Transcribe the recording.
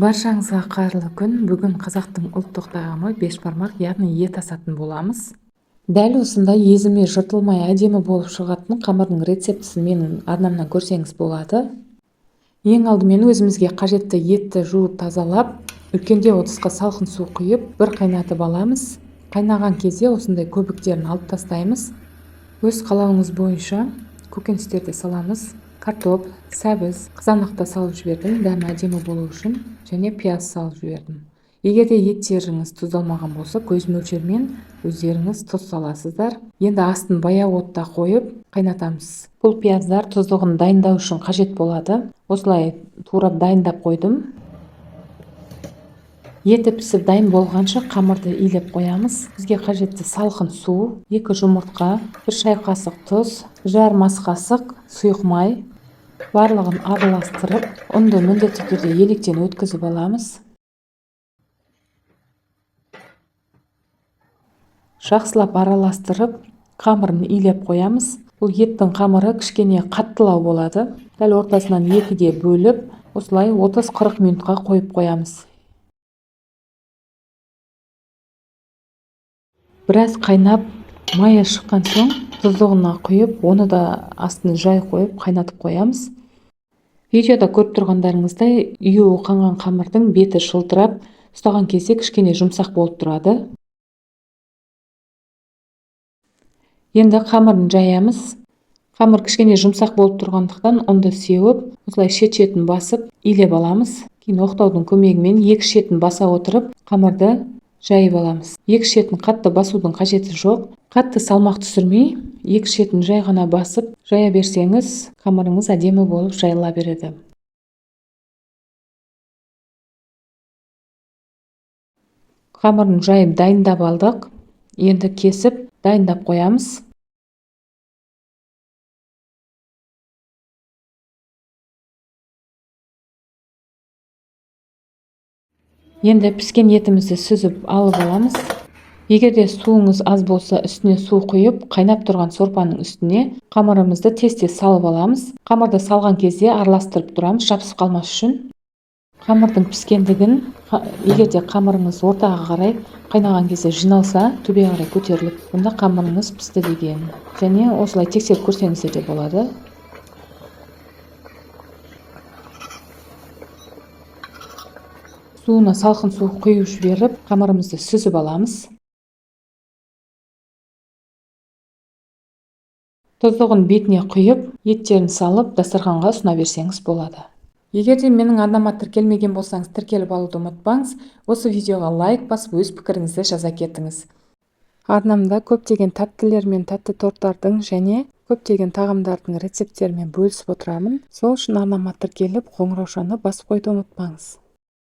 Баршаңызға қайырлы күн. Бүгін қазақтың ұлттық тағамы бешбармақ, яғни ет асатын боламыз. Дәл осындай езілмей жыртылмай әдемі болып шығатын қамырдың рецептісін менің арнамнан көрсеңіз болады. Ең алдымен өзімізге қажетті етті жуып тазалап, үлкенде ыдысқа салқын су құйып, бір қайнатып аламыз. Қайнаған кезде осындай көбіктерін алып тастаймыз. Өз қалауыңыз бойынша көкөністерді саламыз. Картоп, сәбіз, қызанақта салып жібердім, дәмі әдемі болу үшін, және пияз салып жібердім. Егерде еттеріңіз тұздалмаған болса, көз мөлшермен өздеріңіз тұз саласыздар. Енді астын баяу отта қойып қайнатамыз. Бұл пияздар тұздығын дайындау үшін қажет болады. Осылай турап дайындап қойдым. Еті пісіп дайын болғанша қамырды илеп қоямыз. Бізге қажетті салқын су, 2 жұмыртқа, 1 шай қасық тұз, жарым ас қасық сұйық май. Барлығын араластырып, ұнды міндетті түрде електен өткізіп аламыз. Жақсылап араластырып, қамырын илеп қоямыз. Бұл еттің қамыры кішкене қаттылау болады. Дәл ортасынан 2-ге бөліп, осылай 30-40 минутқа қойып қоямыз. Біраз қайнап, майы шыққан соң, тұздығына құйып, оны да астын жай қойып қайнатып қоямыз. Видеода көріп тұрғандарыңыздай, үйі қанған қамырдың беті шылтырап, ұстаған кезде кішкене жұмсақ болып тұрады. Енді қамырын жаямыз. Қамыр кішкене жұмсақ болып тұрғандықтан, ұнды сеуіп, осылай шет-шетін басып, илеп аламыз. Кейін оқтаудың көмегімен 2 шетін баса отырып, қамырды жайып аламыз. 2 шетін қатты басудың қажеті жоқ. Қатты салмақ түсірмей, 2 шетін жай ғана басып, жая берсеңіз, қамырыңыз әдемі болып жайыла береді. Қамырын жайып дайындап алдық. Енді кесіп, дайындап қоямыз. Енді піскен етімізді сүзіп алып аламыз. Егерде суыңыз аз болса, үстіне су құйып, қайнап тұрған сорпаның үстіне қамырымызды тез-тез салып аламыз. Қамырды салған кезде араластырып тұрамыз, жабысып қалмас үшін. Қамырдың піскендігін, егерде қамырыңыз ортаға қарай қайнаған кезде жиналса, төбеге қарай көтеріліп, онда қамырыңыз пісті деген. Және осылай тексеріп көрсеңіздер де болады. Суына салқын су құйып жіберіп, қамырымызды сүзіп аламыз. Тұздығын бетіне құйып, еттерін салып, дастарханға ұсына берсеңіз болады. Егерде менің арнама тіркелмеген болсаңыз, тіркеліп алуды ұмытпаңыз. Осы видеоға лайк басып, өз пікіріңізді жаза кетіңіз. Арнамда көптеген тәттілер мен тәтті торттардың және көптеген тағамдардың рецепттерімен бөлісіп отырамын. Сол үшін арнама тіркеліп, қоңыраушаны басып қойды ұмытпаңыз.